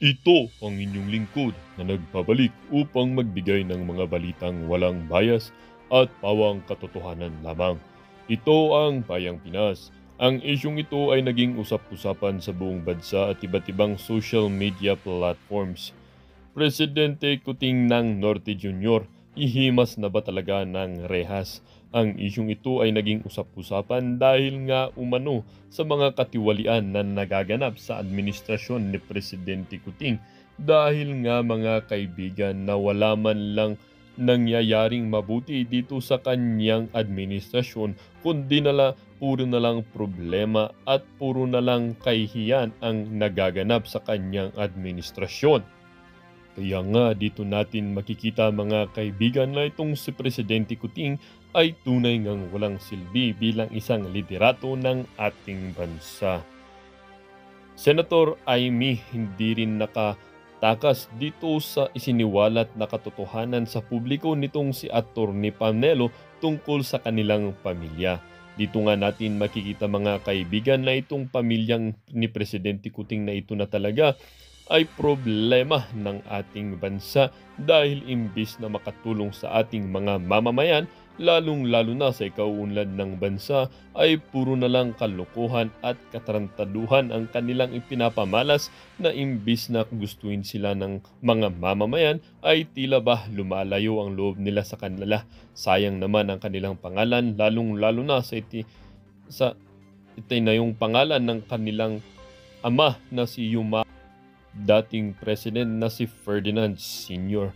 Ito ang inyong lingkod na nagbabalik upang magbigay ng mga balitang walang bias at pawang katotohanan lamang. Ito ang Bayang Pinas. Ang isyong ito ay naging usap-usapan sa buong bansa at iba't ibang social media platforms. Presidente Kuting ng Norte Jr., ihimas na ba talaga ng rehas? Ang isyong ito ay naging usap-usapan dahil nga umano sa mga katiwalian na nagaganap sa administrasyon ni Presidente Kuting dahil nga mga kaibigan na wala man lang nangyayaring mabuti dito sa kanyang administrasyon kundi puro na lang problema at puro na lang kahihiyan ang nagaganap sa kanyang administrasyon. Kaya nga dito natin makikita mga kaibigan na itong si Presidente Kuting ay tunay ngang walang silbi bilang isang liderato ng ating bansa. Senator Amy hindi rin nakatakas dito sa isiniwalat na katotohanan sa publiko nitong si Attorney Panelo tungkol sa kanilang pamilya. Dito nga natin makikita mga kaibigan na itong pamilyang ni Presidente Kuting na ito na talaga ay problema ng ating bansa dahil imbis na makatulong sa ating mga mamamayan, lalong-lalo na sa ikauunlad ng bansa, ay puro na lang kalokohan at katarantaduhan ang kanilang ipinapamalas na imbis na gustuin sila ng mga mamamayan, ay tila ba lumalayo ang loob nila sa kanila. Sayang naman ang kanilang pangalan, lalong-lalo na sa ito na yung pangalan ng kanilang ama na si Yuma, dating president na si Ferdinand Sr.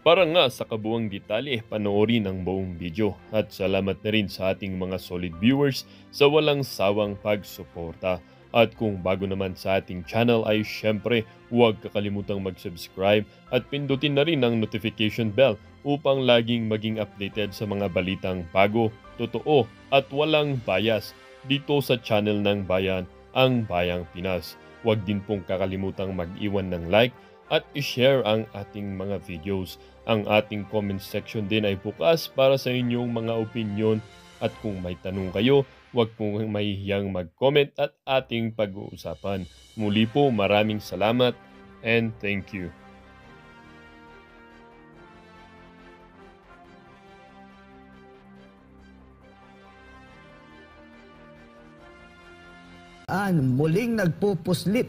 Para nga sa kabuang detalye, panoorin ang buong video at salamat na rin sa ating mga solid viewers sa walang sawang pagsuporta. At kung bago naman sa ating channel ay syempre huwag kakalimutang mag-subscribe at pindutin na rin ang notification bell upang laging maging updated sa mga balitang bago, totoo at walang bias dito sa channel ng bayan, ang Bayang Pinas. Huwag din pong kakalimutang mag-iwan ng like at i-share ang ating mga videos. Ang ating comment section din ay bukas para sa inyong mga opinion at kung may tanong kayo, huwag pong mahihiyang mag-comment at ating pag-uusapan. Muli po maraming salamat and thank you. Muling nagpupuslit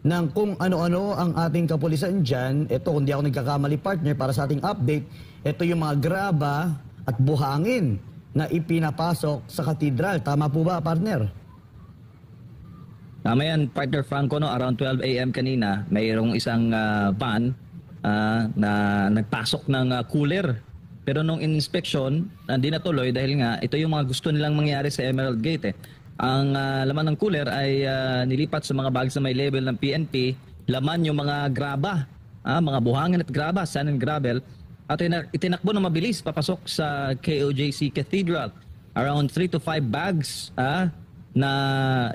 ng kung ano-ano ang ating kapulisan dyan. Ito, kung di ako nagkakamali partner, para sa ating update, ito yung mga graba at buhangin na ipinapasok sa katedral. Tama po ba, partner? Tama yan, partner Franco, no? Around 12 a.m. kanina, mayroong isang van na nagpasok ng cooler. Pero nung inspection, hindi natuloy dahil nga ito yung mga gusto nilang mangyari sa Emerald Gate. Ang laman ng cooler ay nilipat sa mga bags na may label ng PNP. Laman yung mga graba, mga buhangin at graba, sand and gravel. At itinakbo na mabilis papasok sa KOJC Cathedral. Around 3 to 5 bags na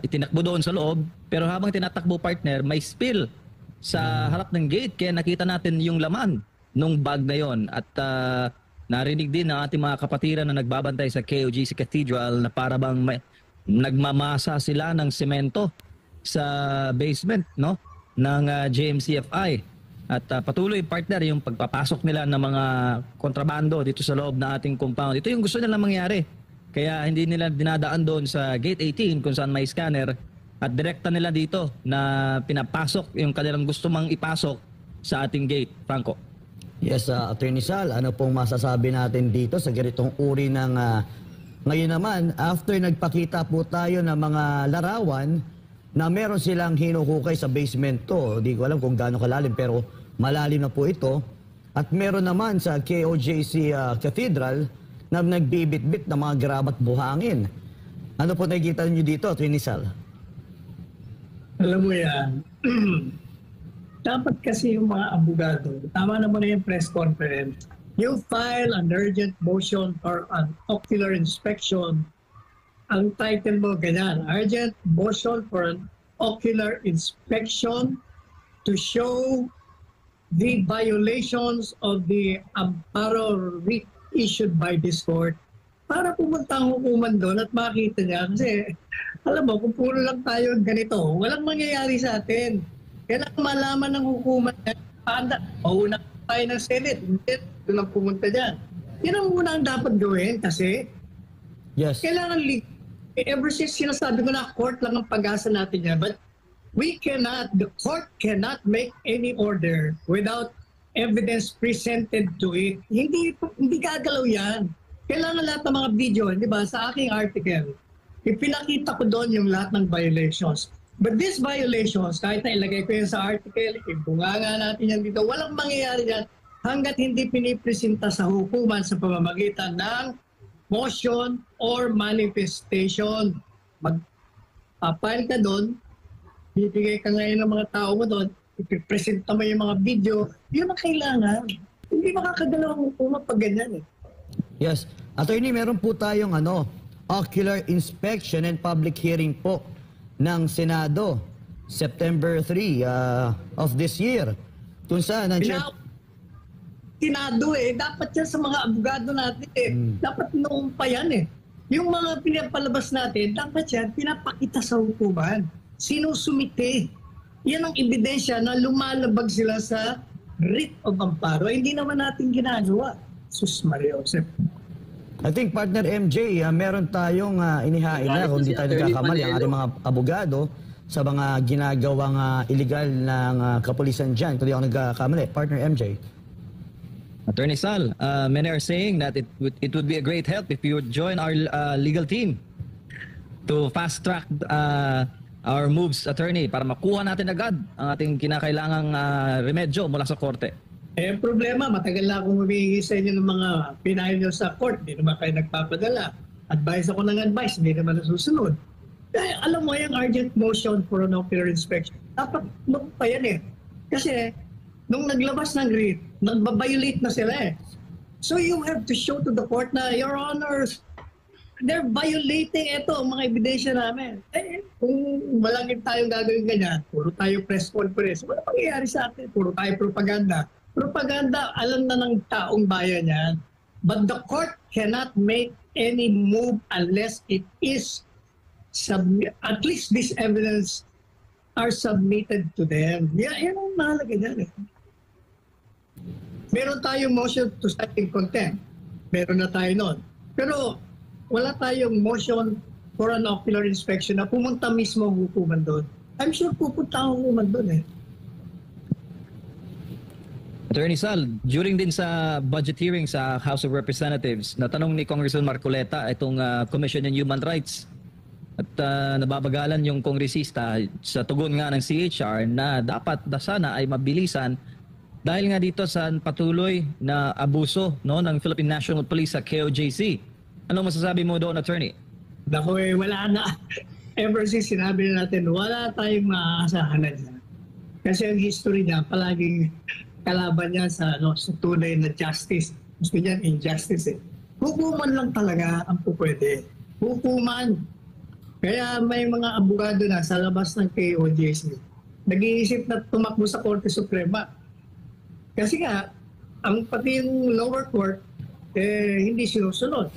itinakbo doon sa loob. Pero habang tinatakbo, partner, may spill sa harap ng gate. Kaya nakita natin yung laman nung bag na yon. At narinig din ng ating mga kapatiran na nagbabantay sa KOJC Cathedral na para bang nagmamasa sila ng semento sa basement, no, ng JMCFI. At patuloy, partner, yung pagpapasok nila ng mga kontrabando dito sa loob ng ating compound. Ito yung gusto nila mangyari. Kaya hindi nila dinadaan doon sa Gate 18 kung saan may scanner at direkta nila dito na pinapasok yung kanilang gusto mang ipasok sa ating gate. Franco. Yes, Attorney Sal, ano pong masasabi natin dito sa ganitong uri ng ngayon naman, after nagpakita po tayo ng mga larawan na meron silang hinukukay sa basement to. Hindi ko alam kung gaano kalalim pero malalim na po ito. At meron naman sa KOJC Cathedral na nagbibit-bit ng mga grabat buhangin. Ano po nakikita niyo dito, Atty. Sal? Alam mo yan, dapat kasi yung mga abogado, tama naman na yung press conference, you file an urgent motion for an ocular inspection. Ang title mo ganyan, urgent motion for an ocular inspection to show the violations of the amparo writ issued by this court. Para pumunta ang hukuman doon at makita niya. Kasi alam mo, kung puro lang tayo ganito, walang mangyayari sa atin. Kailangan malaman ng hukuman na mauna tayo ng Senate. Hindi, doon ang pumunta dyan. Yan ang muna ang dapat gawin kasi Yes. kailangan ever since sinasabi ko na court lang ang pag-asa natin yan. But the court cannot make any order without evidence presented to it. Hindi gagalaw yan. Kailangan lahat ng mga video, di ba, sa aking article, ipinakita ko doon yung lahat ng violations. But these violations, kahit na ilagay ko yan sa article, ibunganga natin yan dito, walang mangyayari yan hanggat hindi pinipresenta sa hukuman sa pamamagitan ng motion or manifestation. Mag-file ka doon, bibigay ka ngayon ng mga tao mo doon, ipipresenta mo yung mga video, yun ang kailangan. Hindi makakagalaw ang hukuman pag ganyan eh. Yes. Attorney, meron po tayong ocular inspection and public hearing po ng Senado September 3 of this year. Kung saan Senado eh, dapat yan sa mga abogado natin eh. Dapat noong pa yan eh. Yung mga pinapalabas natin, dapat yan pinapakita sa hukuman. Sinusumite. Yan ang ebidensya na lumalabag sila sa writ of amparo. Hindi naman natin ginagawa. Sus Maria Josep. I think, partner MJ, meron tayong inihain na kung di tayo nagkakamali ang ating mga abogado sa mga ginagawang illegal ng kapulisan dyan. Kung di ako nagkakamali, partner MJ. Attorney Sal, many are saying that it would be a great help if you would join our legal team to fast track our moves, attorney, para makuha natin agad ang ating kinakailangang remedyo mula sa korte. Eh, problema, matagal na akong humihingi sa inyo ng mga pinahin nyo sa court. Hindi naman kayo nagpapadala. Advice ako ng advice, hindi naman nasusunod. Eh, alam mo, yung urgent motion for an ocular inspection, dapat nung pa yan eh. Kasi, nung naglabas ng writ, nagbabiolate na sila eh. So you have to show to the court na, Your Honors, they're violating ito, mga ebidensya namin. Eh, kung malangit tayong gagawin ganyan, puro tayo press conference, wala pangyayari sa atin, puro tayo propaganda. Propaganda, alam na ng taong bayan yan. But the court cannot make any move unless it is, at least this evidence are submitted to them. Yan ang mahalaga yan eh. Meron tayong motion to cite in contempt. Meron na tayo nun. Pero wala tayong motion for an ocular inspection na pumunta mismo ang hukuman doon. I'm sure pupunta ang hukuman doon eh. Attorney Sal, during din sa budget hearing sa House of Representatives, natanong ni Congressman Marcoleta itong Commission on Human Rights. At nababagalan yung kongresista sa tugon nga ng CHR na dapat sana ay mabilisan dahil nga dito sa patuloy na abuso ng Philippine National Police sa KOJC. Anong masasabi mo doon, attorney? Naku eh, wala na. Ever since sinabi na natin, wala tayong maaasahan na dyan. Kasi ang history niya, palaging kalaban niya sa tunay na justice. Gusto niyan injustice eh. Hukuman lang talaga ang pupwede. Hukuman. Kaya may mga abogado na sa labas ng KOJC nag-iisip na tumakbo sa Korte Suprema. Kasi nga, ang pati yung lower court, hindi sinusunod.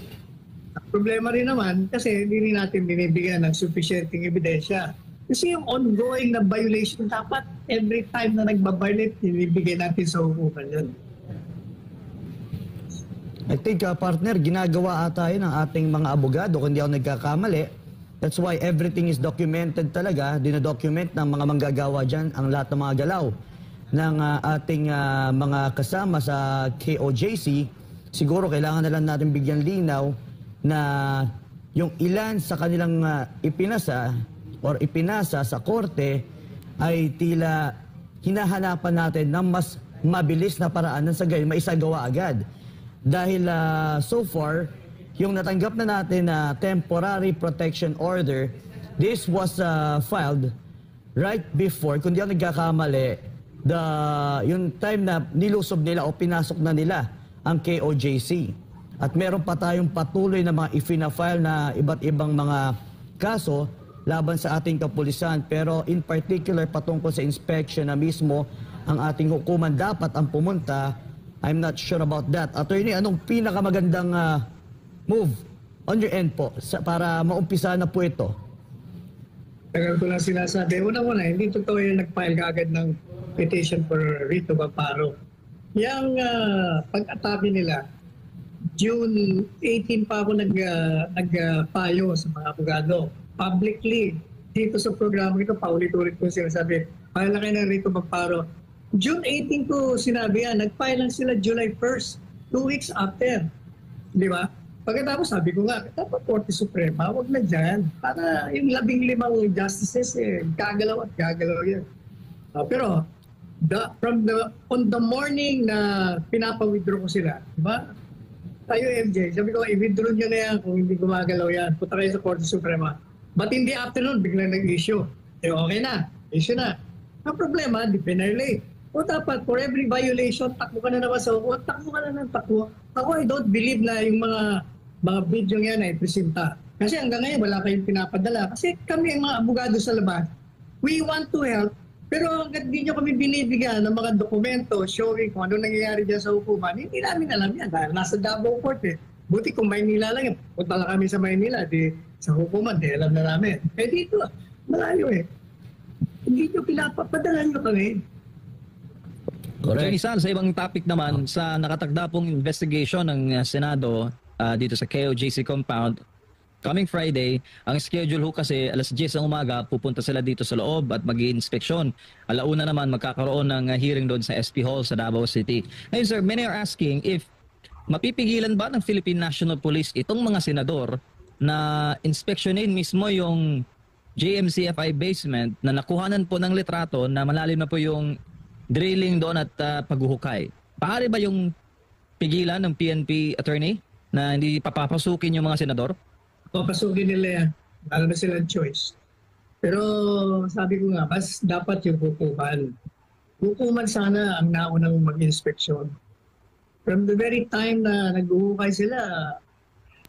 Ang problema rin naman, kasi hindi rin natin binibigyan ng sufficienting ebidensya. Kasi yung ongoing na violation, dapat every time na nagbabiolate, binibigay natin sa hukuman yun. I think, partner, ginagawa ata yun ng ating mga abogado, kung di ako nagkakamali. That's why everything is documented talaga. Dinadocument ng mga manggagawa dyan ang lahat ng mga galaw ng ating mga kasama sa KOJC. Siguro kailangan na lang natin bigyan linaw na yung ilan sa kanilang ipinasa sa korte ay tila hinahanapan natin ng mas mabilis na paraan ng sagay maisagawa agad. Dahil so far, yung natanggap na natin na temporary protection order, this was filed right before, kung di ako nagkakamali, yung time na nilusob nila o pinasok na nila ang KOJC. At meron pa tayong patuloy na mga ifina-file na iba't ibang mga kaso laban sa ating kapulisan. Pero in particular patungkol sa inspection na mismo ang ating hukuman dapat ang pumunta. I'm not sure about that. Attorney, anong pinakamagandang move on your end po para maumpisa na po ito? Tagal ko lang sinasabi. Una-una, hindi totoo yung nag-file agad ng petition for writ of amparo. Yung pag-atake nila, June 18 pa ako nag-payo sa mga abogado. Publicly, dito sa programa ito, paulit-ulit ko sinasabi, file na kayo ng writ of amparo. June 18 ko sinabi yan, nag-file lang sila July 1st, 2 weeks after. Di ba? Pagkatapos sabi ko nga, dapat Korte Suprema, wag na dyan. Para yung 15 justices, gagalaw at gagalaw yan. Pero, on the morning na pinapa-withdraw ko sila, diba? Tayo MJ, sabi ko, i-withdraw nyo na yan kung hindi gumagalaw yan. Punta kayo sa Korte Suprema. But in the afternoon, biglang nag-issue. Okay na, issue na. Ang problema, di pinarelate. O dapat, for every violation, takbo ka na naman sa upo, takbo ka na ng takbo. Ako, I don't believe na yung mga video yan ay presenta. Kasi hanggang ngayon, wala kayong pinapadala. Kasi kami, ang mga abogado sa labas, we want to help, pero hanggang di nyo kami binibigyan ng mga dokumento showing kung ano nangyayari dyan sa hukuman, hindi namin alam yan. Dahil nasa Davao Court eh. Buti kung Maynila lang yan. Punta lang kami sa Maynila, di sa hukuman, di alam na namin. Eh dito, malayo eh. Hindi nyo pinapapadala nyo kami. Attorney Sal, sa ibang topic naman, sa nakatagda pong investigation ng Senado dito sa KOJC compound, coming Friday, ang schedule ho kasi alas 10 ng umaga, pupunta sila dito sa loob at mag-i-inspeksyon. Alauna naman, magkakaroon ng hearing doon sa SP Hall sa Davao City. Ngayon sir, many are asking if mapipigilan ba ng Philippine National Police itong mga senador na inspeksyonin mismo yung JMCFI basement na nakuhanan po ng litrato na malalim na po yung drilling doon at paghuhukay. Paari ba yung pigilan ng PNP attorney na hindi papapasukin yung mga senador? Papasukin nila yan. Lalo na silang choice. Pero sabi ko nga, mas dapat yung hukuman. Hukuman sana ang naunang mag-inspeksyon. From the very time na nag-uhukay sila,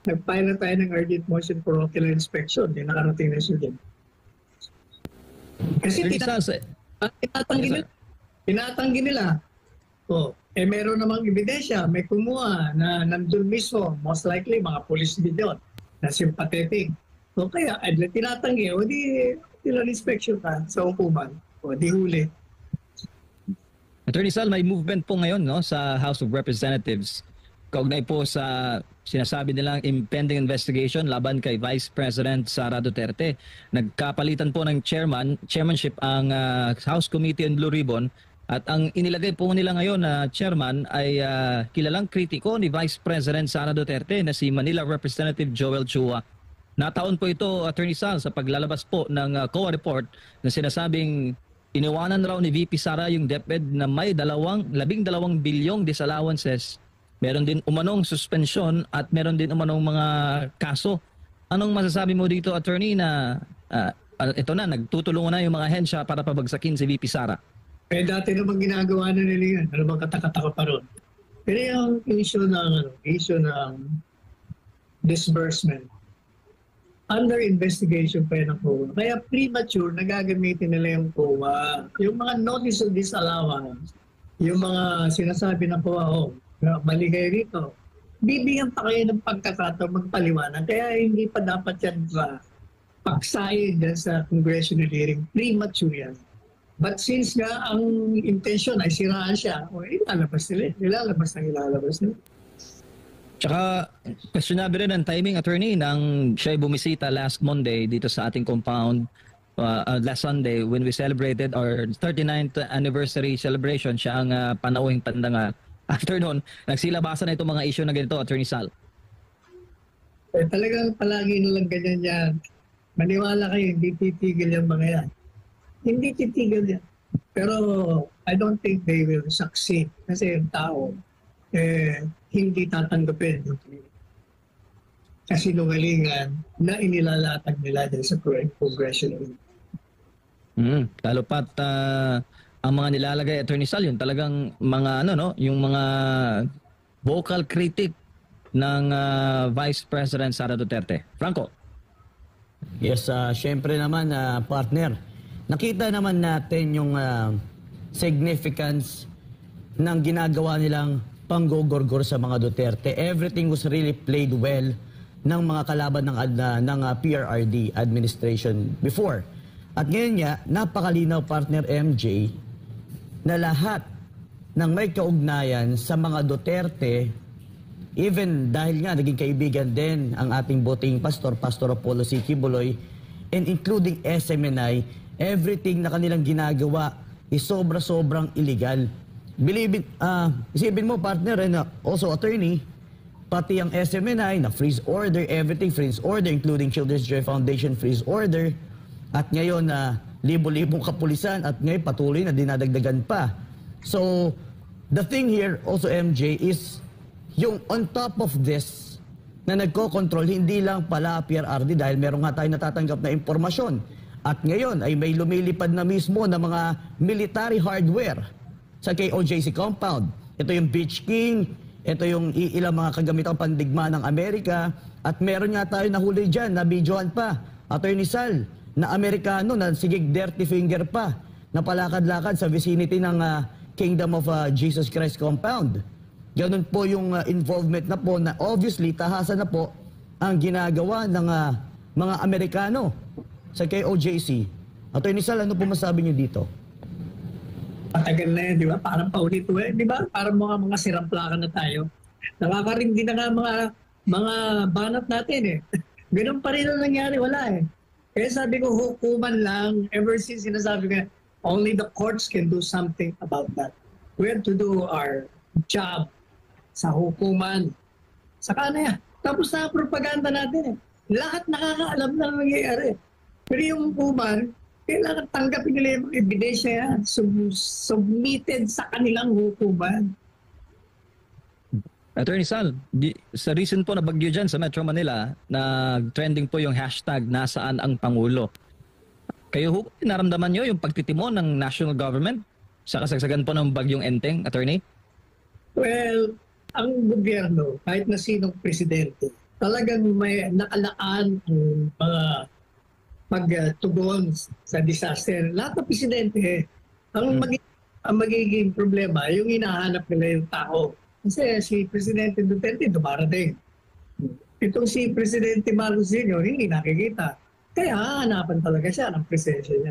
nag-file na tayo ng urgent motion for ocular inspection. Yung nakarating na siya din. Kasi tinatanggi nila. Meron namang ebidensya, may kumuha na nandun mismo, most likely mga police din yun, na sympathetic. So kaya, tinatanggi, o di inspection ka sa hukuman, o di huli. Attorney Sal, may movement po ngayon no, sa House of Representatives. Kaugnay po sa sinasabi nilang impending investigation laban kay Vice President Sara Duterte. Nagkapalitan po ng chairmanship ang House Committee on Blue Ribbon. At ang inilagay po nila ngayon na chairman ay kilalang kritiko ni Vice President Sara Duterte na si Manila Representative Joel Chua. Nataon po ito, Attorney Sal, sa paglalabas po ng COA report na sinasabing iniwanan raw ni VP Sara yung DepEd na may 12 bilyong disallowances. Meron din umanong suspensyon at meron din umanong mga kaso. Anong masasabi mo dito, Attorney, na ito na, nagtutulungan na yung mga ahensya para pabagsakin si VP Sara? Dati naman ginagawa na nila yan. Ano bang katakataka pa ron? Pero yung issue ng disbursement, under investigation pa yan ang COA. Kaya premature, nagagamitin nila yung COA. Yung mga notice of disallowance, yung mga sinasabi ng COA, mali kayo rito, bibigyan pa kayo ng pagkakataon magpaliwanag. Kaya hindi pa dapat yan paksayin dyan sa congressional hearing. Premature yan. But since nga ang intention ay siraan siya, ilalabas nila. Ilalabas nila. Tsaka, questionable rin ang timing, Attorney, nang siya'y bumisita last Monday dito sa ating compound, last Sunday, when we celebrated our 39th anniversary celebration. Siya ang panauhing tanda. After noon, nagsilabasan na itong mga issue na ganito, Attorney Sal. Talagang palagi nilang ganyan yan. Maniwala kayo, hindi titigil yung mga yan. Hindi titigil yan. Pero I don't think they will succeed. Kasi yung tao, hindi tatanggapin kasinungalingan na inilalatag nila dyan sa congressional. Lalo pat ang mga nilalagay, Attorney Sal, yung talagang mga yung mga vocal critic ng Vice President Sara Duterte. Franco. Yes, syempre naman, partner. Nakita naman natin yung significance ng ginagawa nilang panggogorgor sa mga Duterte. Everything was really played well ng mga kalaban ng PRRD administration before. At ngayon nga, napakalinaw partner MJ na lahat ng may kaugnayan sa mga Duterte, even dahil nga naging kaibigan din ang ating boting pastor, Pastor Apollo C. Kibuloy, and including SMNI, everything na kanilang ginagawa is sobra-sobrang illegal. Believe it, isipin mo partner and also attorney, pati ang SMNI na freeze order, everything freeze order, including Children's Joy Foundation freeze order, at ngayon na libo-libong kapulisan at ngayon patuloy na dinadagdagan pa. So, the thing here also MJ is yung on top of this na nagko-control hindi lang pala PRRD dahil meron nga tayo natatanggap na impormasyon. At ngayon ay may lumilipad na mismo na mga military hardware sa KOJC compound. Ito yung Beach King, ito yung ilang mga kagamitang pandigma ng Amerika, at meron nga tayo nahuli dyan, na videoan pa, Attorney Sal, na Amerikano na sigig dirty finger pa, na palakad-lakad sa vicinity ng Kingdom of Jesus Christ compound. Ganun po yung involvement na po na obviously tahasan na po ang ginagawa ng mga Amerikano sa KOJC. Attorney Sal, ano po masabi niyo dito? Patagal na yan, di ba? Parang paulit-ulit, di ba? Parang mga siramplakan na tayo. Nakakarindi na nga mga banat natin eh. Ganun pa rin ang nangyari, wala eh. Kaya sabi ko, hukuman lang. Ever since sinasabi ko, only the courts can do something about that. We have to do our job sa hukuman. Saka na yan. Tapos na propaganda natin eh. Lahat nakakaalam na nangyayari. Pero yung hukuman, kailangan tanggapin nila yung ebidensya yan. Submitted sa kanilang hukuman. Attorney Sal, sa recent po na bagyo dyan sa Metro Manila, na trending po yung hashtag nasaan ang Pangulo. Kayo ho, naramdaman nyo yung pagtitimon ng national government sa kasagsagan po ng bagyong Enteng, Attorney? Well, ang gobyerno, kahit na sinong presidente, talagang may nakalaan ang mga pagtugon sa disaster. Lahat ng presidente, ang magiging problema, yung hinahanap nila yung tao. Kasi si Presidente Duterte dumarating. Itong si Presidente Marcos Jr. hindi nakikita. Kaya hahanapan talaga siya ng presensya niya.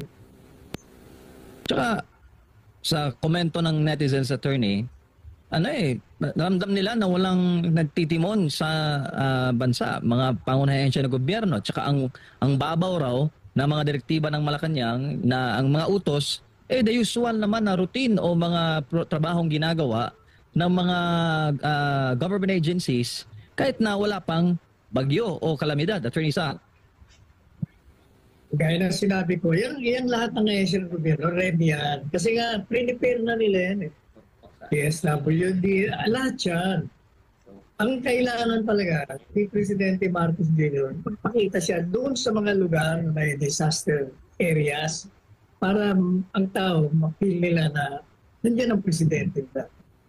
Tsaka sa komento ng netizens, Attorney, naramdam nila na walang nagtitimon sa bansa, mga pangunahensya ng gobyerno. Tsaka ang babaw raw na mga direktiba ng Malacanang na ang mga utos, the usual naman na routine o mga trabahong ginagawa ng mga government agencies kahit na wala pang bagyo o kalamidad. Attorney Sal. Gaya na sinabi ko, yan lahat ng ahensya ng gobyerno, ready yan. Kasi nga, prepare na nila yan eh. PSWD, lahat yan. Ang kailangan talaga ni Presidente Marcos Jr., magpakita siya doon sa mga lugar na may disaster areas para ang tao mapil nila na nandiyan ang Presidente.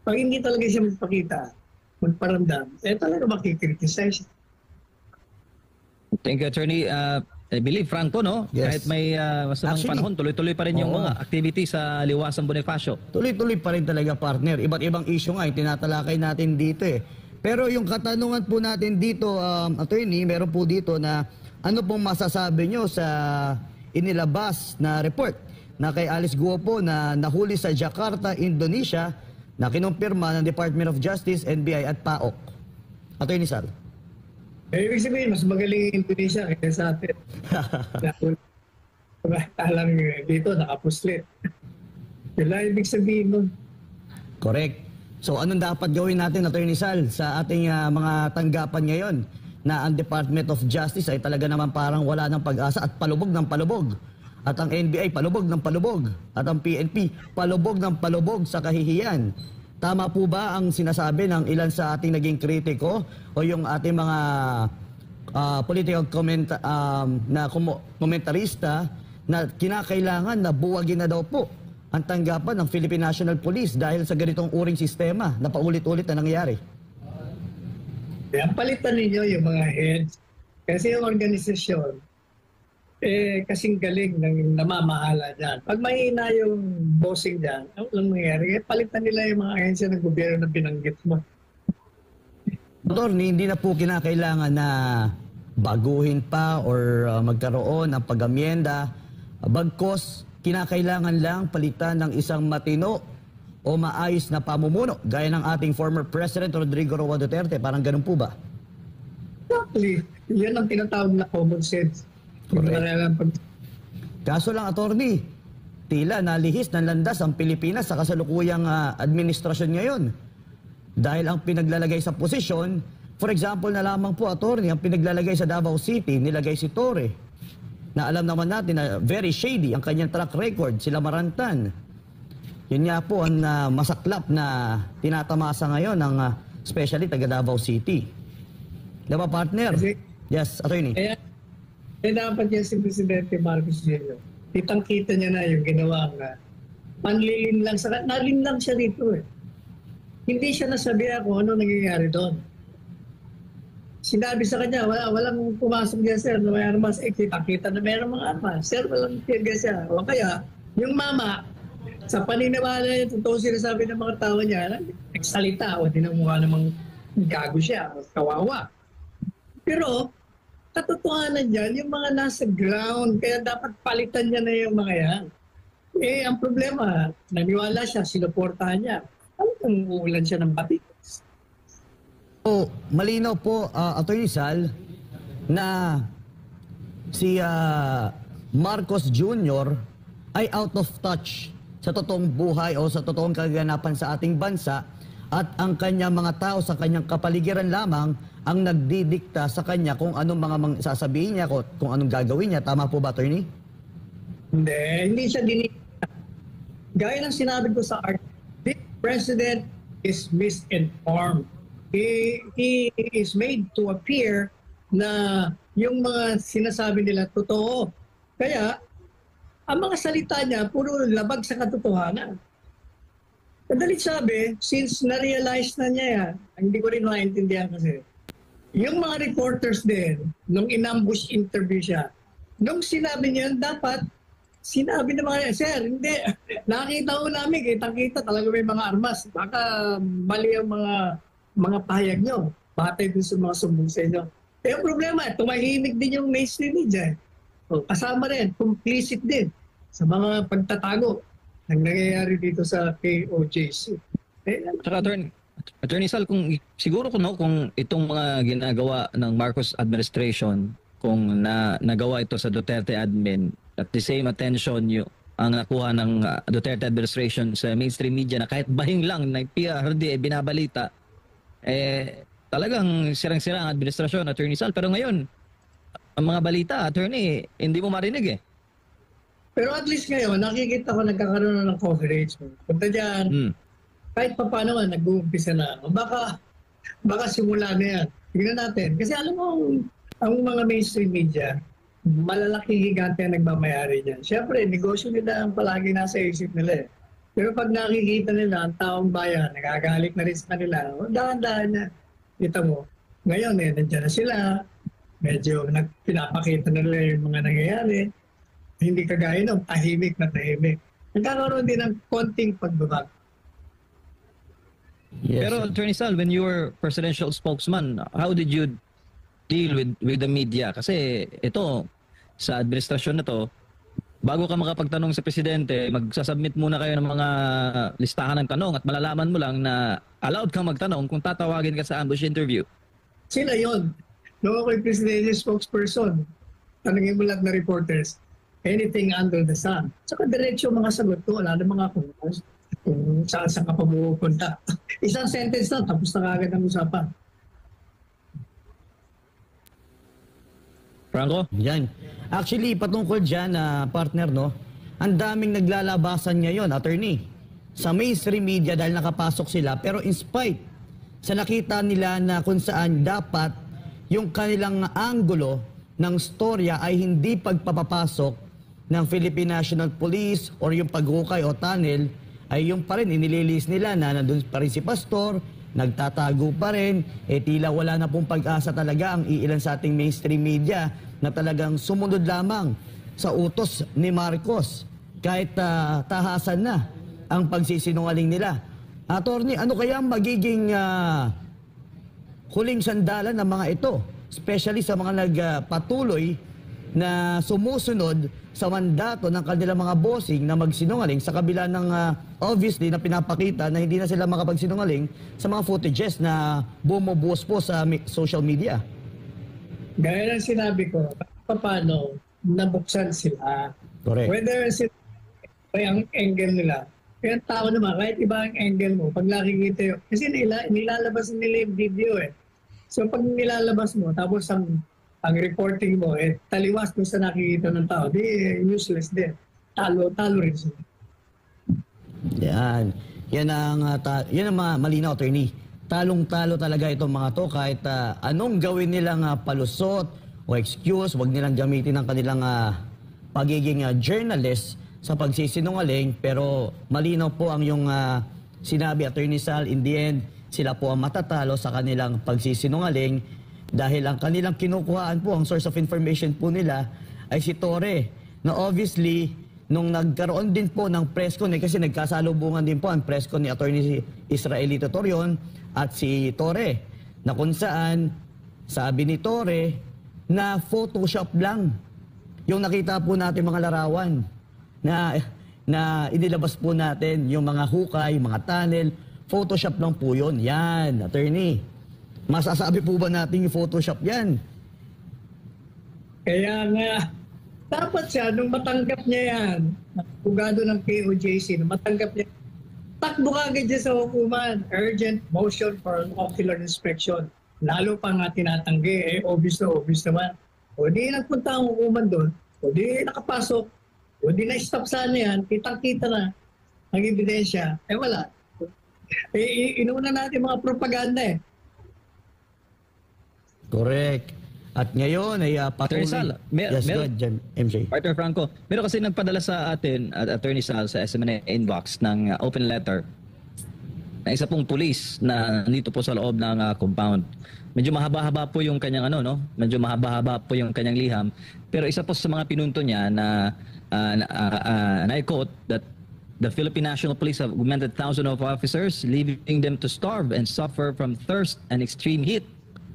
Pag hindi talaga siya magpakita, magparamdam, talaga makikriticize. Thank you, Attorney. I believe, Franco, no? Yes. Kahit may masamang panahon, tuloy-tuloy pa rin yung mga activity sa Liwasan Bonifacio. Tuloy-tuloy pa rin talaga partner. Iba't ibang issue nga yung tinatalakay natin dito eh. Pero yung katanungan po natin dito, attorney, meron po dito na ano pong masasabi nyo sa inilabas na report na kay Alice Guo po na nahuli sa Jakarta, Indonesia na kinumpirma ng Department of Justice, NBI at PAOK. Attorney Sal. Ibig sabihin, mas magaling yung Indonesia kaysa sa atin. Alam nyo, dito nakapuslit. Yun lang ibig sabihin nun. Correct. So anong dapat gawin natin, Attorney Sal, sa ating mga tanggapan ngayon na ang Department of Justice ay talaga naman parang wala ng pag-asa at palubog ng palubog. At ang NBI palubog ng palubog. At ang PNP palubog ng palubog sa kahihiyan. Tama po ba ang sinasabi ng ilan sa ating naging kritiko o yung ating mga political komentarista na kinakailangan na buwagin na daw po ang tanggapan ng Philippine National Police dahil sa ganitong uring sistema na paulit-ulit na nangyayari? Kaya palitan ninyo yung mga heads. Kasi yung organisasyon, kasing galing ng namamahala dyan. Pag mahina yung bossing dyan, ano lang mangyayari? Palitan nila yung mga ahensya ng gobyerno na binanggit mo. Doktor, hindi na po kinakailangan na baguhin pa or magkaroon ng pag-amyenda Bagkos, kinakailangan lang palitan ng isang matino o maayos na pamumuno, gaya ng ating former President Rodrigo Roa Duterte. Parang ganun po ba? Exactly. Yan ang tinatawag na common sense. Kaso lang, attorney, tila nalihis ng landas ang Pilipinas sa kasalukuyang administrasyon ngayon. Dahil ang pinaglalagay sa posisyon, for example na lamang po, attorney, ang pinaglalagay sa Davao City, nilagay si Torre, na alam naman natin na very shady ang kanyang track record, sila Marantan. Yun nga po ang masaklap na tinatamasa ngayon ng especially taga Davao City. Diba, partner? Yes, attorney. Kaya dapat yan si Presidente Marcos Jr. Kitang-kita niya na yung ginawa nga. Panlilin lang sa... Nalin lang siya dito eh. Hindi siya nasabihan kung ano nangyayari doon. Sinabi sa kanya, walang pumasok niya, sir, na may armas. Kita-kita na mayroong mga armas. Sir, walang tirga siya. O kaya, yung mama, sa paniniwala niya, totoo sinasabi ng mga tao niya, nagsalita o dinamukha namang gago siya, kawawa. Pero, katotohanan dyan, yung mga nasa ground, kaya dapat palitan niya na yung mga yan. Eh, ang problema, naniwala siya, sinuportahan niya. Talagang uulan siya ng batik. So, malinaw po, Attorney Sal, na si Marcos Jr. ay out of touch sa totoong buhay o sa totoong kaganapan sa ating bansa at ang kanyang mga tao sa kanyang kapaligiran lamang ang nagdidikta sa kanya kung anong mga sasabihin niya, kung anong gagawin niya. Tama po ba, attorney? Hindi siya dinikta. Gaya ng sinabi ko sa art, the president is misinformed. He is made to appear na yung mga sinasabi nila totoo. Kaya, ang mga salita niya, puro labag sa katotohanan. Madalit sabi, since na-realize na niya yan, hindi ko rin maintindihan kasi, yung mga reporters din, nung in-ambush interview siya, nung sinabi niya, dapat, sinabi ng mga, sir, hindi, nakita ko namin, kitang-kita talaga may mga armas. Baka mali ang mga pahayag nyo, batay dun sa mga sumbong sa inyo. Eh, ang problema, tumahimik din yung mainstream media. So, kasama rin, complicit din sa mga pagtatago ng nangyayari dito sa KOJC. Saka Attorney Sal, siguro kung itong mga ginagawa ng Marcos administration, kung nagawa ito sa Duterte admin, at the same attention ang nakuha ng Duterte administration sa mainstream media na kahit bahing lang ng PRD binabalita, talagang sirang-sirang ang administrasyon, Attorney Sal. Pero ngayon, ang mga balita, attorney, hindi mo marinig eh. Pero at least ngayon, nakikita ko nagkakaroon na ng coverage. Punta dyan, kahit pa paano nga, nag-uumpisa na. Baka simula na yan. Tignan natin. Kasi alam mo, ang mga mainstream media, malalaking higante ang nagmamayari niyan. Siyempre, negosyo nila ang palagi nasa isip nila eh. Pero pag nakikita nila ang taong bayan, nagagalit na rin sa kanila, dahan-dahan na. Kita mo, ngayon nandiyan na sila, medyo pinapakita nila yung mga nangyayari. Hindi kagaya nung tahimik na tahimik. Nagkakaroon din ng konting pagbabago. Yes. Pero Attorney Sal, when you were presidential spokesman, how did you deal with the media? Kasi ito, sa administrasyon na to, bago ka makapagtanong sa presidente, magsasubmit muna kayo ng mga listahan ng tanong at malalaman mo lang na allowed kang magtanong kung tatawagin ka sa ambush interview. Sila yon. Nung ako'y presidential spokesperson, tanongin mo lahat na reporters, anything under the sun. Saka diretsyo mga sagot ko, wala na mga kung saan ka pa pupunta. Isang sentence na, tapos na kagad ang usapan. Franco? Yan. Actually, patungkol dyan, partner, no? Ang daming naglalabasan ngayon, attorney, sa mainstream media dahil nakapasok sila. Pero in spite, sa nakita nila na kung saan dapat yung kanilang anggulo ng storya ay hindi pagpapapasok ng Philippine National Police or yung paghukay o tunnel, ay yung pa rin, inililis nila na nandun pa rin si Pastor, nagtatago pa rin, tila wala na pong pag-asa talaga ang iilan sa ating mainstream media na talagang sumunod lamang sa utos ni Marcos kahit tahasan na ang pagsisinungaling nila. Attorney, ano kaya magiging huling sandalan ng mga ito, especially sa mga nagpatuloy na sumusunod sa mandato ng kanilang mga bossing na magsinungaling sa kabila ng obviously na pinapakita na hindi na sila makapagsinungaling sa mga footages na bumubuhos po sa social media. Gaya ng sinabi ko, paano nabuksan sila. Correct. Whether sila ang angle nila, kaya tao naman, kahit iba ang angle mo, pag nakikita yun, kasi nilalabas nila yung video eh. So pag nilalabas mo, tapos ang reporting mo, taliwas kung sa nakikita ng tao, di useless din. Talo rin sila. Yan. Yan ang malinaw, attorney. Talong-talo talaga itong mga to kahit anong gawin nilang palusot o excuse, wag nilang gamitin ang kanilang pagiging journalist sa pagsisinungaling, pero malinaw po ang yung sinabi, Attorney Sal, in the end, sila po ang matatalo sa kanilang pagsisinungaling dahil ang kanilang kinukuhaan po, ang source of information po nila ay si Torre, na obviously nung nagkaroon din po ng press con, kasi nagkasalubungan din po ang press con ni Attorney Israelito Torion at si Torre, na kung saan sabi ni Torre na Photoshop lang yung nakita po natin mga larawan na inilabas po natin, yung mga hukay, mga tunnel, Photoshop lang po yun. Yan, attorney. Masasabi po ba natin yung Photoshop yan? Kaya nga, dapat siya, nung matanggap niya yan, abogado ng KOJC, nung matanggap niya, takbo ka agad dyan sa hukuman, urgent motion for an ocular inspection. Lalo pa nga tinatanggi, obvious naman. O di nagpunta ang hukuman doon, o di nakapasok, o di na-stop sana yan, kitang-kita na ang ebidensya, wala. Inuuna natin mga propaganda eh. Correct. At ngayon ay patuloy. Attorney Sal, Yes, go ahead, Jan, MJ. Partner Franco, meron kasi nagpadala sa atin, Attorney Sal, sa SMNA inbox ng open letter na isa pong pulis na nandito po sa loob ng compound. Medyo mahaba-haba po yung kanyang medyo mahaba-haba po yung kanyang liham. Pero isa po sa mga pinunto niya na and I quote that the Philippine National Police have augmented thousands of officers, leaving them to starve and suffer from thirst and extreme heat.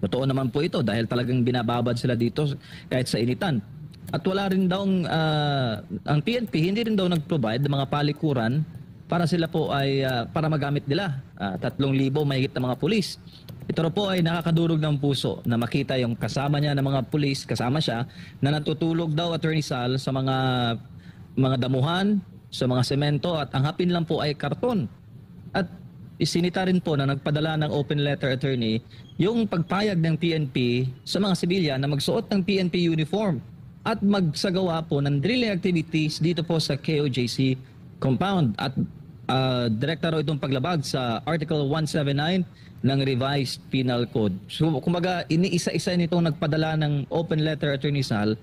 Totoo naman po ito dahil talagang binababad sila dito kahit sa initan. At wala rin daw ang PNP hindi rin daw nag-provide ng mga palikuran para sila po ay para magamit nila. 3,000 mahigit na mga pulis. Ito po ay nakakadurog ng puso na makita yung kasama niya ng mga pulis, kasama siya na natutulog daw, Attorney Sal, sa mga damuhan, sa mga semento, at ang hapin lang po ay karton. At isinita rin po na nagpadala ng open letter, attorney, yung pagpayag ng PNP sa mga sibilyan na magsuot ng PNP uniform at magsagawa po ng drilling activities dito po sa KOJC compound. At direkta raw itong paglabag sa Article 179 ng Revised Penal Code. So, kumbaga, iniisa-isa nitong nagpadala ng open letter, Attorney Sal,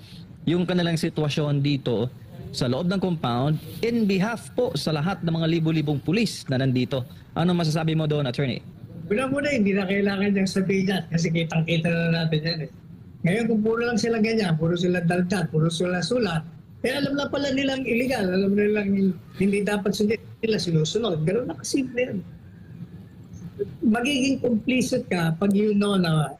yung kanilang sitwasyon dito sa loob ng compound in behalf po sa lahat ng mga libo-libong pulis na nandito. Ano masasabi mo doon, Attorney? Una-una, hindi na kailangan niyang sabihin yan kasi kitang-kita na natin yan eh. Ngayon, kung puro lang sila ganyan, puro sila daldan, puro sila sulat, alam na pala nilang illegal, alam nilang hindi dapat sundin nila, sinusunod. Ganun na kasimple yan. Magiging complicit ka pag you know na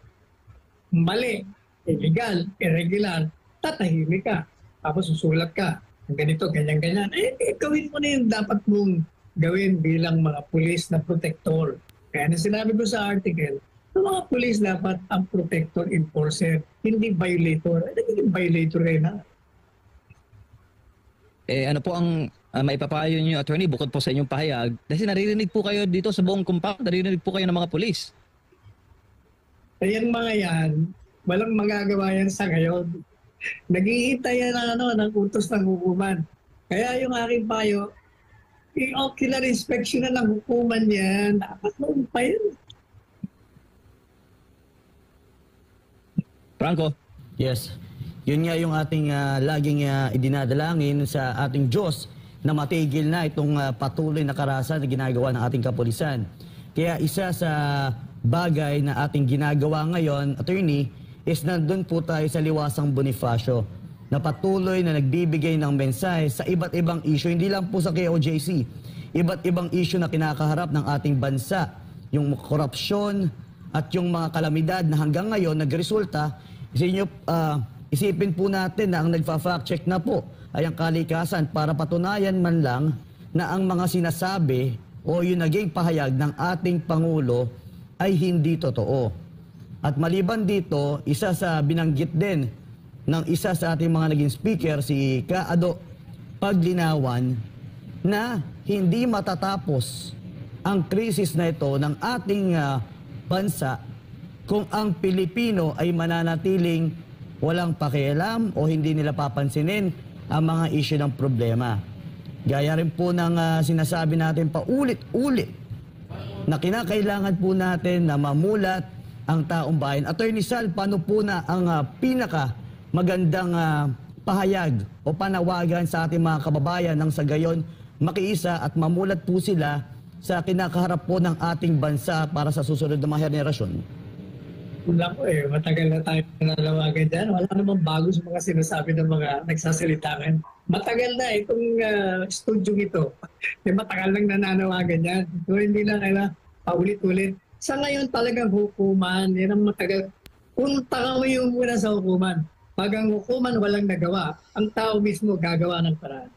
mali, illegal, irregular, tatahimik ka. Tapos susulat ka, ganito, ganyan-ganyan. Gawin mo na yung dapat mong gawin bilang mga pulis na protector. Kaya na sinabi ko sa article, yung mga pulis dapat ang protector, enforcer, hindi violator. Nagiging violator rin na. Ano po ang maipapayo niyo, Attorney, bukod po sa inyong pahayag? Kasi naririnig po kayo dito sa buong compound, naririnig po kayo ng mga pulis. Ayan mga yan, walang magagawa yan sa ngayon. Naghihintay yan ng utos ng hukuman. Kaya yung aking payo, i-ocular inspection na ng hukuman yan. Dapat noon pa yun. Franco? Yes. Yun nga yung ating laging idinadalangin sa ating Diyos na matigil na itong patuloy na karahasan na ginagawa ng ating kapulisan. Kaya isa sa bagay na ating ginagawa ngayon, Attorney, is nandun po tayo sa Liwasang Bonifacio na patuloy na nagbibigay ng mensahe sa iba't ibang issue, hindi lang po sa KOJC, iba't ibang issue na kinakaharap ng ating bansa, yung korupsyon at yung mga kalamidad na hanggang ngayon nagresulta sa inyo, isipin po natin na ang nagfa-fact check na po ay ang kalikasan para patunayan man lang na ang mga sinasabi o yung naging pahayag ng ating Pangulo ay hindi totoo. At maliban dito, isa sa binanggit din ng isa sa ating mga naging speaker, si Kaado Paglinawan, na hindi matatapos ang krisis na ito ng ating bansa kung ang Pilipino ay mananatiling walang pakialam o hindi nila papansinin ang mga issue ng problema. Gaya rin po ng sinasabi natin paulit-ulit na kinakailangan po natin na mamulat ang taong bayan. Attorney Sal, paano po na ang pinaka magandang pahayag o panawagan sa ating mga kababayan nang sa gayon makiisa at mamulat po sila sa kinakaharap po ng ating bansa para sa susunod na mga henerasyon? Wala ko matagal na tayo nananawagan dyan. Wala namang bago sa mga sinasabi ng mga nagsasalita ngayon. Matagal na itong studio ito. Matagal nang nananawagan yan. So hindi na kailangan paulit-ulit. Sa ngayon talagang hukuman, yan ang matagal. Punta kami yung muna sa hukuman. Pag ang hukuman walang nagawa, ang tao mismo gagawa ng paraan.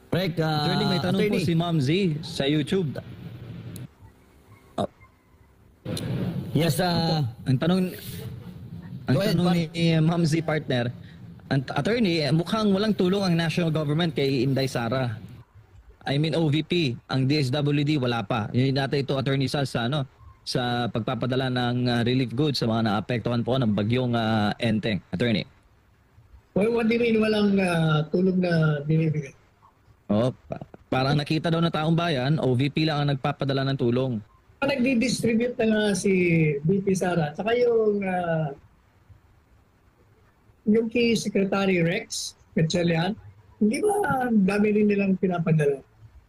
Correct. Attorney, may tanong po si Ma'am Z sa YouTube. Yes, Ang tanong ni Ma'am Z partner, attorney, mukhang walang tulong ang national government kay Inday Sara. I mean OVP, ang DSWD wala pa. Yun natin ito, Attorney Sal, sa sa pagpapadala ng relief goods sa mga naapektuhan po ng bagyong Enteng. Attorney. Well, what do you mean walang tulong na binibigay? Parang nakita daw ng taong bayan, OVP lang ang nagpapadala ng tulong. Nagdi-distribute na nga si VP Sara. Saka yung kay Secretary Rex Gatchalian, hindi ba dami rin nilang pinapadala?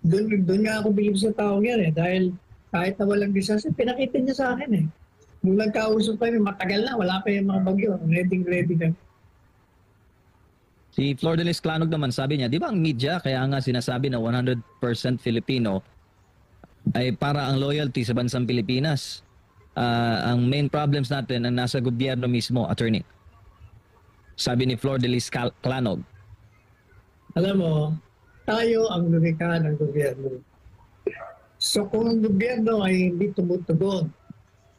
Doon nga ako bilib sa taong yan dahil kahit na walang disaster, pinakita niya sa akin Nung nagkausap kami, matagal na, wala pa yung mga bagyo. Ready na. Si Flor de Lis Clanog naman, sabi niya, di ba ang media, kaya nga sinasabi na 100% Filipino, ay para ang loyalty sa bansang Pilipinas. Ang main problems natin ang nasa gobyerno mismo, attorney. Sabi ni Flor de Lis Clanog. Alam mo, tayo ang lumikha ng gobyerno. So kung ang gobyerno ay hindi tumutugon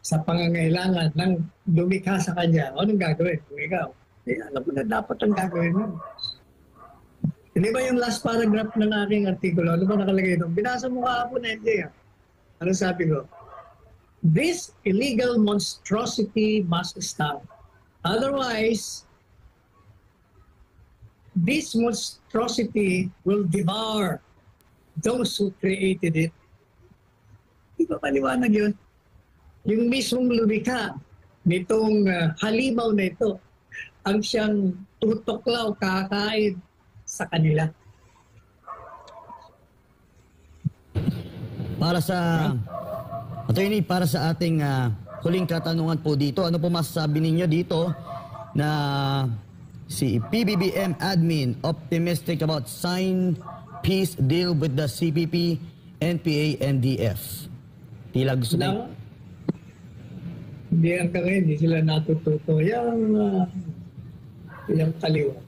sa pangangailangan ng lumikha sa kanya, anong gagawin? Kung ikaw, alam mo na dapat ang gagawin mo. Hindi ba yung last paragraph ng aking artikulo? Ano ba nakalagay doon? Binasa mo kahapon na hindi. Ano sabi ko? This illegal monstrosity must stop. Otherwise, this monstrosity will devour those who created it. Di ba paliwanag yun? Yung mismong lumikha nitong halimaw na ito, ang siyang tutuklaw, kakain sa kanila. Para sa attorney, para sa ating huling katanungan po dito, ano po masasabi ninyo dito na si PBBM admin optimistic about sign peace deal with the CPP, NPA, NDF? Tila gusto na. Hindi hanggang ngayon, hindi sila natututo. Yung kaliwa.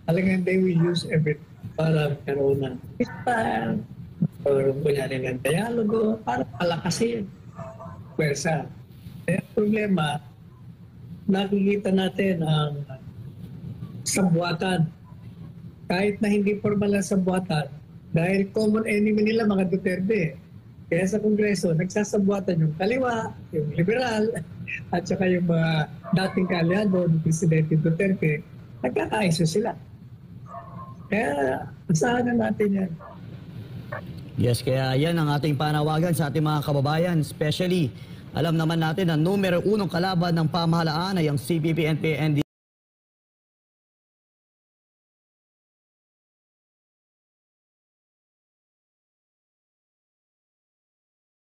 Talagang they will use everything para karoon ng peacetime, or kunyari ng dialogo, para palakasin. Pwersa. Kaya problema, nakikita natin ang sabwatan. Kahit na hindi formal ang sabwatan, dahil common enemy nila mga Duterte. Kaya sa Kongreso, nagsasabwatan yung kaliwa, yung liberal, at saka yung mga dating kaaliado ng Presidente Duterte, nagkakaiso sila. Kaya, asahan na natin yan. Yes, kaya yan ang ating panawagan sa ating mga kababayan. Especially, alam naman natin na numero 1 kalaban ng pamahalaan ay ang CPP, NPA, NDF.